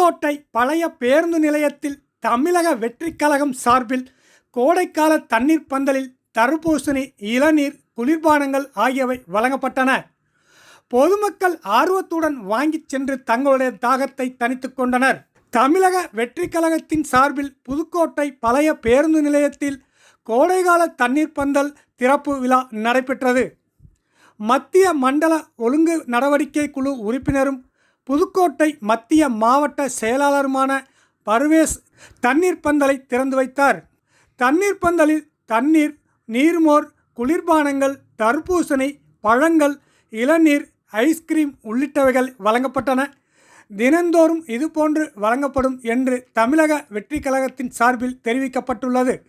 புதுக்கோட்டை பழைய பேருந்து நிலையத்தில் தமிழக வெற்றிக் கழகம் சார்பில் கோடைக்கால தண்ணீர் பந்தலில் தர்பூசணி, இளநீர், குளிர்பானங்கள் ஆகியவை வழங்கப்பட்டன. பொதுமக்கள் ஆர்வத்துடன் வாங்கிச் சென்று தங்களுடைய தாகத்தை தணித்துக் கொண்டனர். தமிழக வெற்றிக் கழகத்தின் சார்பில் புதுக்கோட்டை பழைய பேருந்து நிலையத்தில் கோடைகால தண்ணீர் பந்தல் திறப்பு விழா நடைபெற்றது. மத்திய மண்டல ஒழுங்கு நடவடிக்கை குழு உறுப்பினரும் புதுக்கோட்டை மத்திய மாவட்ட செயலாளருமான பர்வேஸ் தண்ணீர் பந்தலை திறந்து வைத்தார். தண்ணீர் பந்தலில் தண்ணீர், நீர்மோர், குளிர்பானங்கள், தர்பூசணி, பழங்கள், இளநீர், ஐஸ்கிரீம் உள்ளிட்டவைகள் வழங்கப்பட்டன. தினந்தோறும் இதுபோன்று வழங்கப்படும் என்று தமிழக வெற்றிக் கழகத்தின் சார்பில் தெரிவிக்கப்பட்டுள்ளது.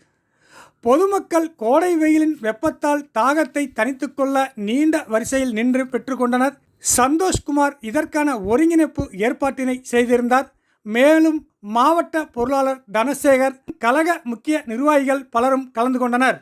பொதுமக்கள் கோடை வெயிலின் வெப்பத்தால் தாகத்தை தணித்துக் கொள்ள நீண்ட வரிசையில் நின்று பெற்றுக்கொண்டனர். சந்தோஷ்குமார் இதற்கான ஒருங்கிணைப்பு ஏற்பாட்டினை செய்திருந்தார். மேலும் மாவட்ட பொருளாளர் தனசேகர், கழக முக்கிய நிர்வாகிகள் பலரும் கலந்து கொண்டனர்.